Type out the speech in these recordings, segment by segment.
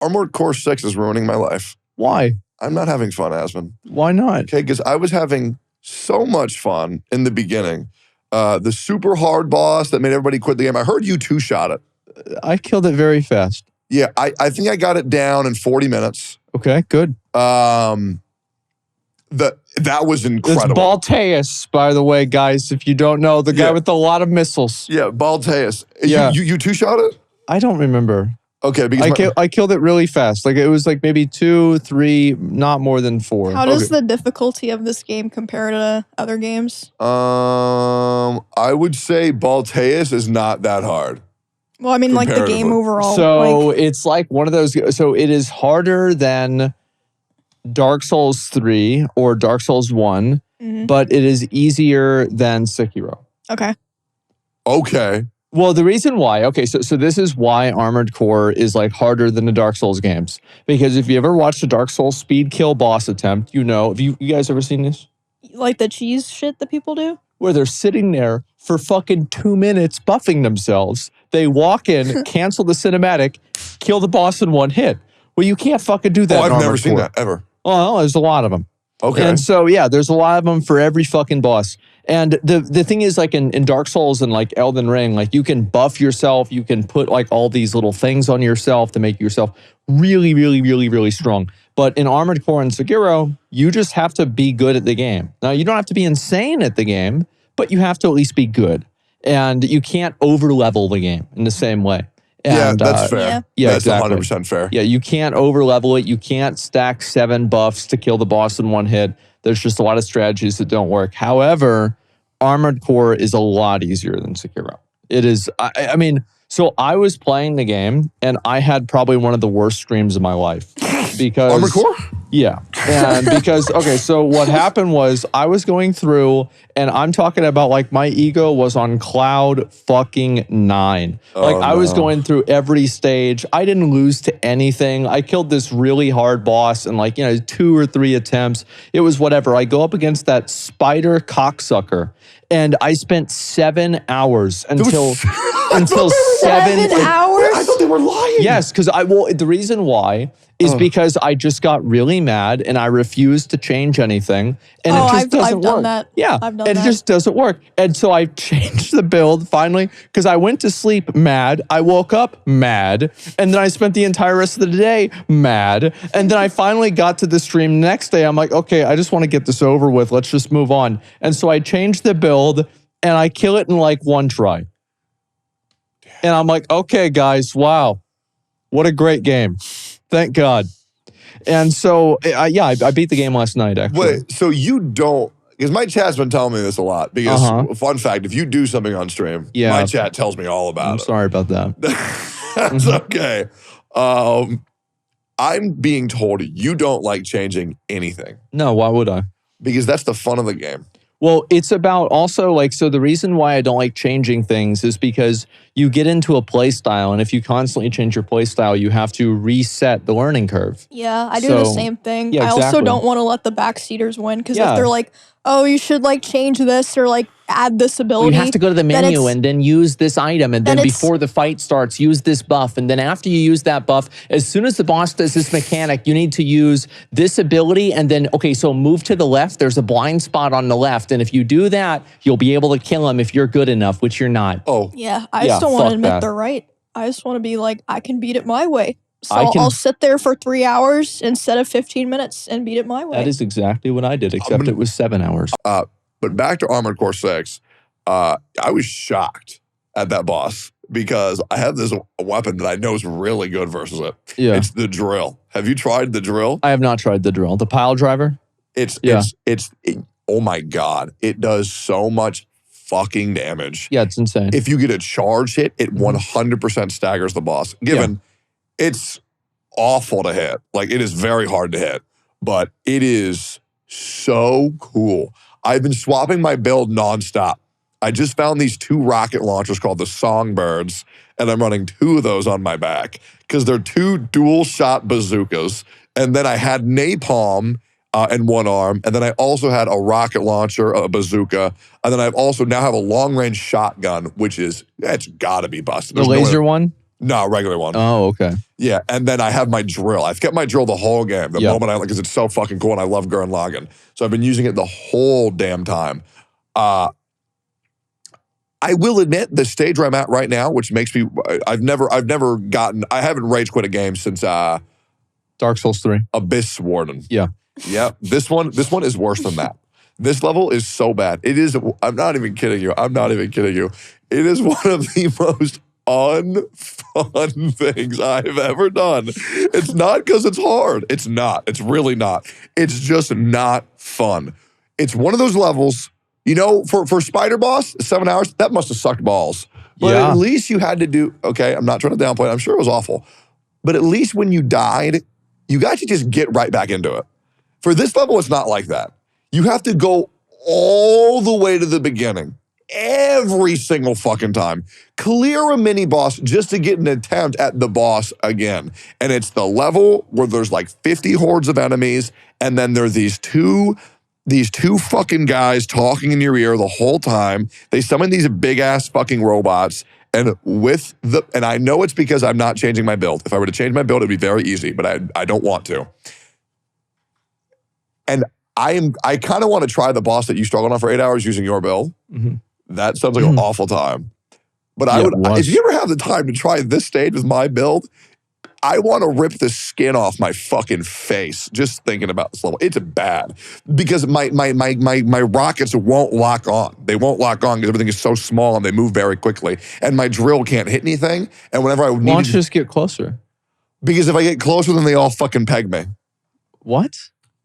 Armored Core 6 is ruining my life. Why? I'm not having fun, Asmon. Why not? Okay, because I was having so much fun in the beginning. The super hard boss that made everybody quit the game. I heard you two-shot it. I killed it very fast. Yeah, I think I got it down in 40 minutes. Okay, good. That was incredible. It's Balteus, by the way, guys. If you don't know, the guy with a lot of missiles. Yeah, Balteus. Yeah. You two-shot it? I don't remember. Okay, because I killed it really fast. Like it was like maybe 2, 3, not more than 4. How does the difficulty of this game compare to other games? I would say Balteus is not that hard. Well, I mean, like the game overall. So it's like one of those. So it is harder than Dark Souls 3 or Dark Souls 1, but it is easier than Sekiro. Okay. Okay. Well, the reason why, so this is why Armored Core is like harder than the Dark Souls games. Because if you ever watched a Dark Souls speed kill boss attempt, you know, have you guys ever seen this? Like the cheese shit that people do? Where they're sitting there for fucking 2 minutes buffing themselves. They walk in, cancel the cinematic, kill the boss in one hit. Well, you can't fucking do that in I've Armored never seen Core. that, ever. Well, there's a lot of them. Okay. And so, yeah, there's a lot of them for every fucking boss. And the thing is, like in Dark Souls and like Elden Ring, like you can buff yourself. You can put like all these little things on yourself to make yourself really, really, really, really strong. But in Armored Core and Sekiro, you just have to be good at the game. Now, you don't have to be insane at the game, but you have to at least be good. And you can't over-level the game in the same way. And, yeah, that's fair. Yeah, that's exactly. 100% fair. Yeah, you can't over-level it. You can't stack 7 buffs to kill the boss in one hit. There's just a lot of strategies that don't work. However, Armored Core is a lot easier than Sekiro. It is, I mean, so I was playing the game and I had probably one of the worst streams of my life. Because Armored Core? Yeah. And because, okay, so what happened was I was going through and I'm talking about like my ego was on cloud fucking 9. Like I was going through every stage. I didn't lose to anything. I killed this really hard boss in like, 2 or 3 attempts. It was whatever. I go up against that spider cocksucker and I spent 7 hours until 7 hours? I thought they were lying. Yes, because the reason why is because I just got really mad and I refused to change anything. And it just doesn't I've done work. that. Yeah, I've done it that. just doesn't work. And so I changed the build finally because I went to sleep mad. I woke up mad. And then I spent the entire rest of the day mad. And then I finally got to the stream next day. I'm like, okay, I just want to get this over with. Let's just move on. And so I changed the build and I kill it in like 1 try. And I'm like, okay, guys, wow. What a great game. Thank God. And so, I beat the game last night, actually. Wait, so you don't, because my chat's been telling me this a lot. Because, fun fact, if you do something on stream, my chat tells me all about it. I'm sorry about that. That's okay. I'm being told you don't like changing anything. No, why would I? Because that's the fun of the game. Well, it's about also like, so the reason why I don't like changing things is because you get into a play style, and if you constantly change your play style, you have to reset the learning curve. Yeah, I do the same thing. Yeah, I also exactly. don't want to let the backseaters win because if they're like, oh, you should like change this or like add this ability. You have to go to the menu and then use this item, and then before the fight starts, use this buff, and then after you use that buff, as soon as the boss does this mechanic, you need to use this ability, and then, okay, so move to the left, there's a blind spot on the left, and if you do that, you'll be able to kill him if you're good enough, which you're not. Oh. Yeah, I just don't want to admit they're right. I just want to be like, I can beat it my way. So I'll sit there for 3 hours instead of 15 minutes and beat it my way. That is exactly what I did, except it was 7 hours. But back to Armored Core 6, I was shocked at that boss because I have this weapon that I know is really good versus it. Yeah. It's the drill. Have you tried the drill? I have not tried the drill. The pile driver? Oh my God. It does so much fucking damage. Yeah, it's insane. If you get a charge hit, it 100% staggers the boss. Given it's awful to hit. Like, it is very hard to hit. But it is so cool. I've been swapping my build nonstop. I just found these 2 rocket launchers called the Songbirds, and I'm running 2 of those on my back because they're 2 dual-shot bazookas. And then I had napalm in one arm, and then I also had a rocket launcher, a bazooka, and then I've also now have a long-range shotgun, which is, it's got to be busted. The laser one? No, regular one. Oh, okay. Yeah, and then I have my drill. I've kept my drill the whole game. The moment because it's so fucking cool and I love Gurren Lagann. So I've been using it the whole damn time. I will admit the stage where I'm at right now, which makes me, I haven't rage quit a game since Dark Souls 3. Abyss Warden. Yeah. Yeah, this one is worse than that. This level is so bad. It is, I'm not even kidding you. It is one of the most unfun things I've ever done. It's not because it's hard. It's not. It's really not. It's just not fun. It's one of those levels, you know, for Spider Boss, 7 hours, that must have sucked balls. But at least you had to do, okay, I'm not trying to downplay it. I'm sure it was awful. But at least when you died, you got to just get right back into it. For this level, it's not like that. You have to go all the way to the beginning. Every single fucking time. Clear a mini boss just to get an attempt at the boss again. And it's the level where there's like 50 hordes of enemies, and then there are these two fucking guys talking in your ear the whole time. They summon these big ass fucking robots, and I know it's because I'm not changing my build. If I were to change my build, it'd be very easy, but I don't want to. And I kind of want to try the boss that you struggled on for 8 hours using your build. Mm-hmm. That sounds like an awful time. But if you ever have the time to try this stage with my build, I want to rip the skin off my fucking face just thinking about this level. It's bad because my rockets won't lock on. They won't lock on because everything is so small and they move very quickly. And my drill can't hit anything. And whenever I need Why don't you just get closer? Because if I get closer, then they all fucking peg me. What?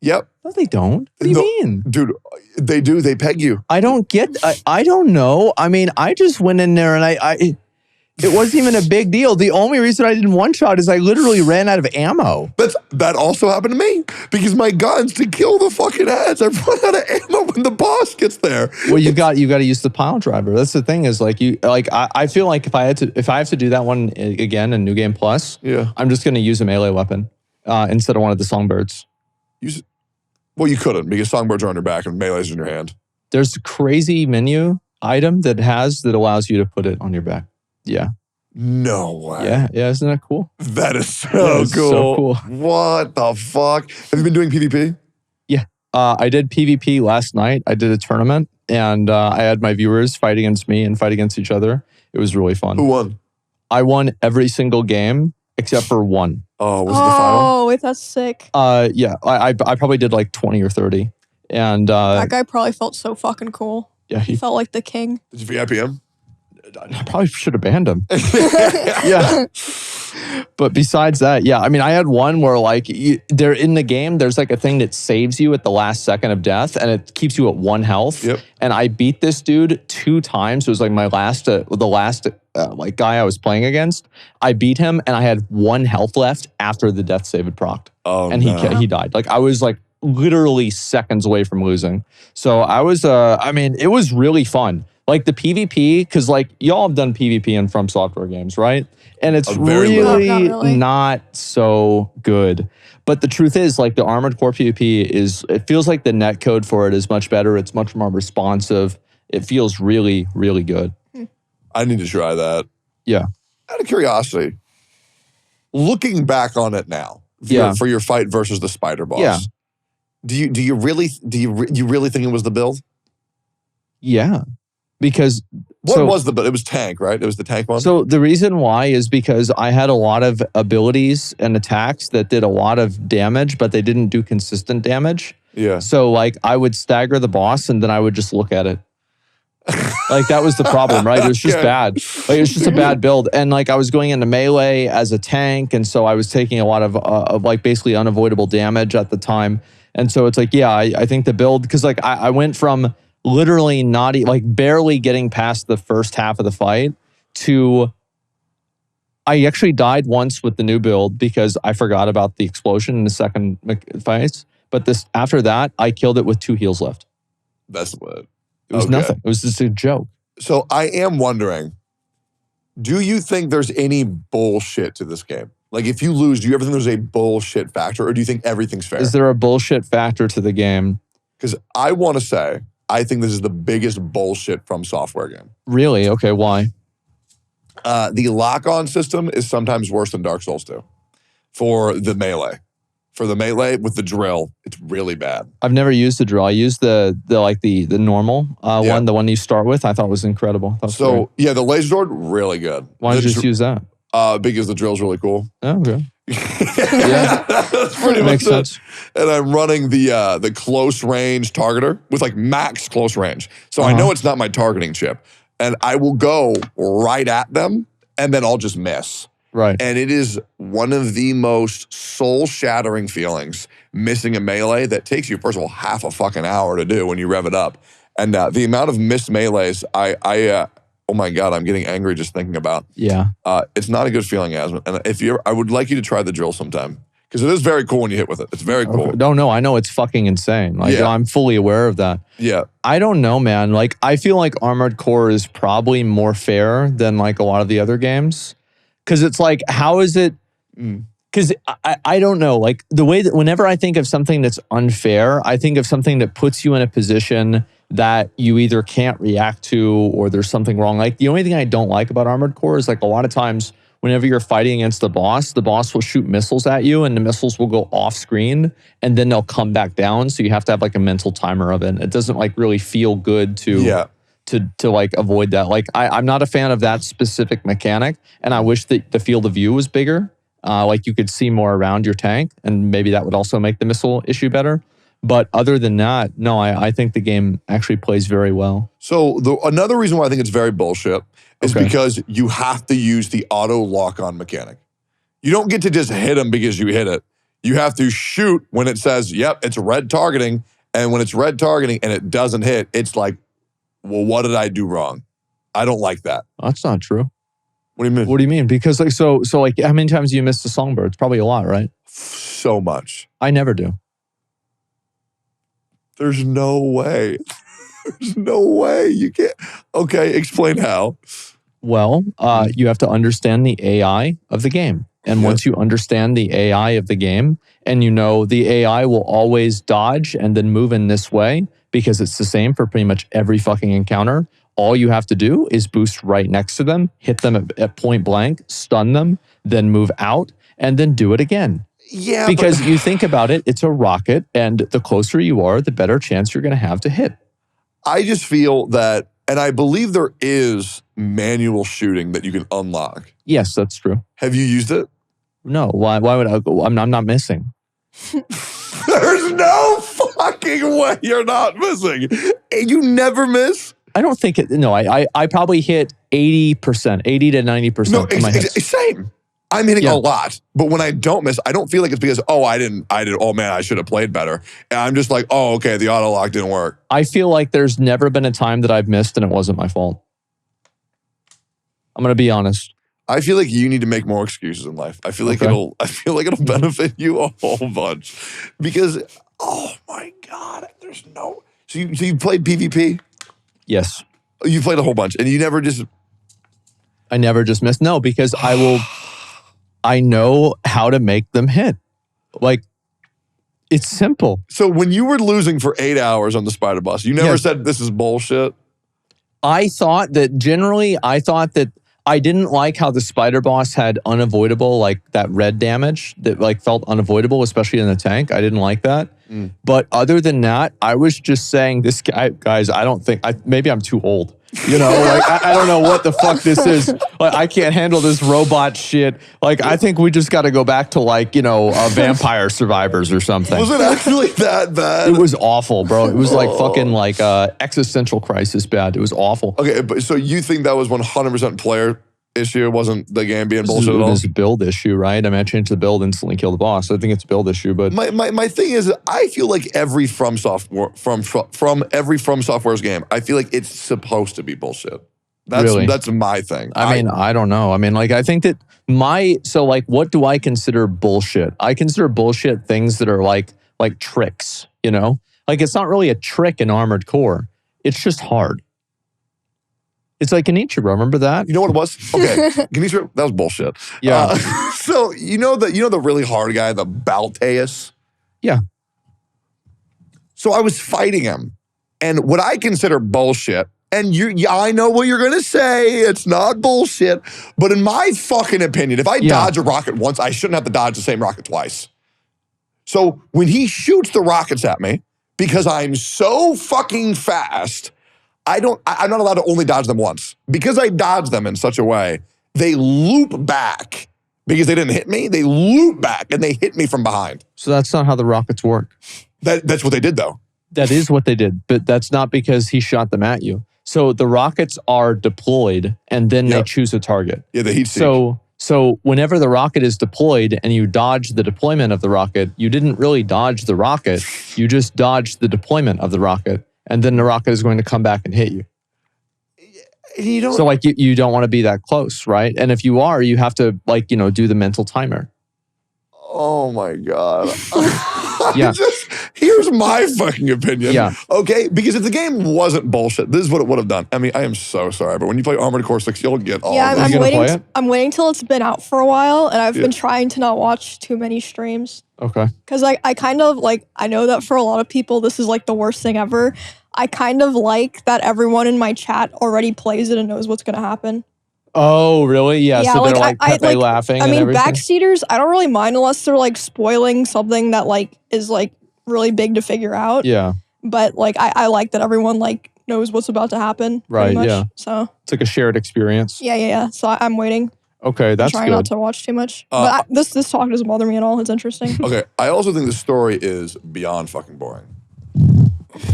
Yep. No, they don't. What do you mean? Dude, they do. They peg you. I don't get, I don't know. I mean, I just went in there and it wasn't even a big deal. The only reason I didn't one-shot is I literally ran out of ammo. That also happened to me because my guns to kill the fucking ads. I run out of ammo when the boss gets there. Well, you got to use the pile driver. That's the thing is I feel like if I have to do that one again in New Game Plus, I'm just going to use a melee weapon instead of one of the songbirds. Well, you couldn't because songbirds are on your back and melee's in your hand. There's a crazy menu item that allows you to put it on your back. Yeah. No way. Yeah, isn't that cool? That is so cool. What the fuck? Have you been doing PvP? Yeah. I did PvP last night. I did a tournament and I had my viewers fight against me and fight against each other. It was really fun. Who won? I won every single game except for one. Oh, was it the final? Oh, wait, that's sick. Yeah. I probably did like 20 or 30. And that guy probably felt so fucking cool. Yeah. He felt like the king. Did you VIP him? I probably should have banned him. Yeah. But besides that, yeah, I mean, I had one where like they're in the game, there's like a thing that saves you at the last second of death and it keeps you at 1 health. Yep. And I beat this dude 2 times. It was like my last, like guy I was playing against. I beat him and I had 1 health left after the death save had procced. Oh, and he died. Like I was like literally seconds away from losing. So I was, I mean, it was really fun. Like the PvP, because like y'all have done PvP in From Software games, right? And it's really not so good. But the truth is, like the Armored Core PvP it feels like the netcode for it is much better. It's much more responsive. It feels really, really good. I need to try that. Yeah. Out of curiosity, looking back on it now, for your fight versus the spider boss, do you really think it was the build? Yeah. Because what was the build? It was tank, right? It was the tank one. So the reason why is because I had a lot of abilities and attacks that did a lot of damage, but they didn't do consistent damage. Yeah. So like I would stagger the boss and then I would just look at it. Like that was the problem, right? It was just bad. Like it was just a bad build. And like I was going into melee as a tank, and so I was taking a lot of like basically unavoidable damage at the time. And so it's like, yeah, I think the build, because like I went from literally not like barely getting past the first half of the fight to I actually died once with the new build because I forgot about the explosion in the second fight. But after that, I killed it with 2 heals left. That's what. It was nothing. It was just a joke. So I am wondering, do you think there's any bullshit to this game? Like if you lose, do you ever think there's a bullshit factor, or do you think everything's fair? Is there a bullshit factor to the game? Because I want to say, I think this is the biggest bullshit From Software game. Really? Okay, why? The lock-on system is sometimes worse than Dark Souls 2 for the melee. For the melee with the drill, it's really bad. I've never used the drill. I used the normal one, the one you start with. I thought was incredible. So yeah, the laser sword, really good. Why did you just use that? Because the drill's really cool. Oh, okay. Yeah, that's pretty much makes sense. And I'm running the close range targeter with like max close range. So I know it's not my targeting chip. And I will go right at them and then I'll just miss. Right. And it is one of the most soul-shattering feelings, missing a melee that takes you, first of all, half a fucking hour to do when you rev it up. And the amount of missed melees, oh my God, I'm getting angry just thinking about. Yeah. It's not a good feeling, Asmon. And I would like you to try the drill sometime. Because it is very cool when you hit with it. It's very cool. Okay. No, I know it's fucking insane. Like, I'm fully aware of that. Yeah. I don't know, man. Like, I feel like Armored Core is probably more fair than like a lot of the other games. Because it's like, how is it? Because I don't know. Like, the way that whenever I think of something that's unfair, I think of something that puts you in a position that you either can't react to or there's something wrong. Like, the only thing I don't like about Armored Core is like a lot of times whenever you're fighting against the boss will shoot missiles at you and the missiles will go off screen and then they'll come back down. So you have to have like a mental timer of it. It doesn't like really feel good to like avoid that. Like I'm not a fan of that specific mechanic, and I wish that the field of view was bigger. Like you could see more around your tank, and maybe that would also make the missile issue better. But other than that, no, I think the game actually plays very well. So another reason why I think it's very bullshit is because you have to use the auto lock-on mechanic. You don't get to just hit them because you hit it. You have to shoot when it says, yep, it's red targeting. And when it's red targeting and it doesn't hit, it's like, well, what did I do wrong? I don't like that. That's not true. What do you mean? What do you mean? Because like, so like how many times do you miss the songbird? It's probably a lot, right? So much. I never do. There's no way. There's no way. You can't. Okay, explain how. Well, you have to understand the AI of the game. And once you understand the AI of the game, and you know the AI will always dodge and then move in this way, because it's the same for pretty much every fucking encounter, all you have to do is boost right next to them, hit them at point blank, stun them, then move out, and then do it again. Yeah, because you think about it, it's a rocket, and the closer you are, the better chance you're going to have to hit. I just feel that, and I believe there is manual shooting that you can unlock. Yes, that's true. Have you used it? No. Why would I go? I'm not missing. There's no fucking way you're not missing. You never miss? I don't think it. No, I probably hit 80%, 80 to 90% no, of my hits. Same. I'm hitting a lot, but when I don't miss, I don't feel like it's because, I didn't, oh man, I should have played better. And I'm just like, oh, okay, the auto lock didn't work. I feel like there's never been a time that I've missed and it wasn't my fault. I'm going to be honest. I feel like you need to make more excuses in life. I feel like it'll benefit you a whole bunch because, oh my God, there's no, so you played PvP? Yes. You played a whole bunch and you never just. I never just missed. No, because I know how to make them hit. Like, it's simple. So when you were losing for 8 hours on the spider boss, you never said this is bullshit? I thought that I didn't like how the spider boss had unavoidable, like that red damage that like felt unavoidable, especially in the tank. I didn't like that. But other than that, I was just saying, this guy, guys, I don't think, maybe I'm too old. You know, like, I don't know what the fuck this is. Like, I can't handle this robot shit. Like, I think we just got to go back to like, Vampire Survivors or something. Was it actually that bad? It was awful, bro. It was like fucking like existential crisis bad. It was awful. Okay, but so you think that was 100% player issue? It wasn't the game being bullshit at all? It was a build issue, right? I mean, I changed the build, instantly kill the boss. I think it's a build issue, but my thing is, I feel like every from every From Software's game, I feel like it's supposed to be bullshit. That's my thing. I mean, I don't know. I mean, like, I think that so like, what do I consider bullshit? I consider bullshit things that are like tricks, Like, it's not really a trick in Armored Core. It's just hard. It's like Genichiro, remember that? You know what it was? Okay, Genichiro, that was bullshit. Yeah. So you know the really hard guy, the Balteus? Yeah. So I was fighting him, and what I consider bullshit, And I know what you're going to say. It's not bullshit. But in my fucking opinion, if I dodge a rocket once, I shouldn't have to dodge the same rocket twice. So when he shoots the rockets at me, because I'm so fucking fast, I'm not allowed to only dodge them once. Because I dodge them in such a way, they loop back. Because they didn't hit me, they loop back and they hit me from behind. So that's not how the rockets work. That's what they did, though. That is what they did, but that's not because he shot them at you. So the rockets are deployed and then they choose a target. Yeah, the heat seek. So whenever the rocket is deployed and you dodge the deployment of the rocket, you didn't really dodge the rocket. You just dodged the deployment of the rocket. And then the rocket is going to come back and hit you. So like you don't want to be that close, right? And if you are, you have to do the mental timer. Oh my God. Yeah. Here's my fucking opinion. Yeah. Okay? Because if the game wasn't bullshit, this is what it would have done. I mean, I am so sorry, but when you play Armored Core 6, you'll get all of this. I'm waiting till it's been out for a while, and I've been trying to not watch too many streams. Okay. Because I kind of I know that for a lot of people, this is the worst thing ever. I kind of like that everyone in my chat already plays it and knows what's going to happen. Oh, really? Yeah, so they're Pepe laughing I mean, and everything? backseaters, I don't really mind unless they're spoiling something that is really big to figure out. Yeah. But I like that everyone knows what's about to happen. Right, much. yeah. So it's like a shared experience. Yeah. So I'm waiting. Okay, that's trying good. not to watch too much. But this talk doesn't bother me at all. It's interesting. Okay, I also think the story is beyond fucking boring.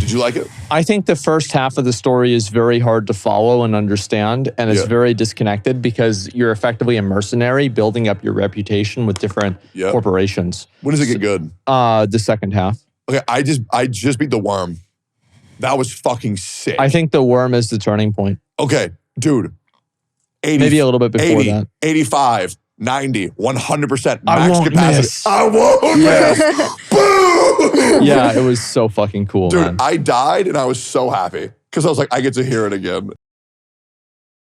Did you like it? I think the first half of the story is very hard to follow and understand, and it's very disconnected because you're effectively a mercenary building up your reputation with different corporations. When does it get good? The second half. Okay, I just beat the worm. That was fucking sick. I think the worm is the turning point. Okay, dude. 80, maybe a little bit before 80, that. 85, 90, 100% I max won't capacity. miss. I won't miss. Boom! Yeah, it was so fucking cool, Dude, man. I died and I was so happy because I was like, I get to hear it again.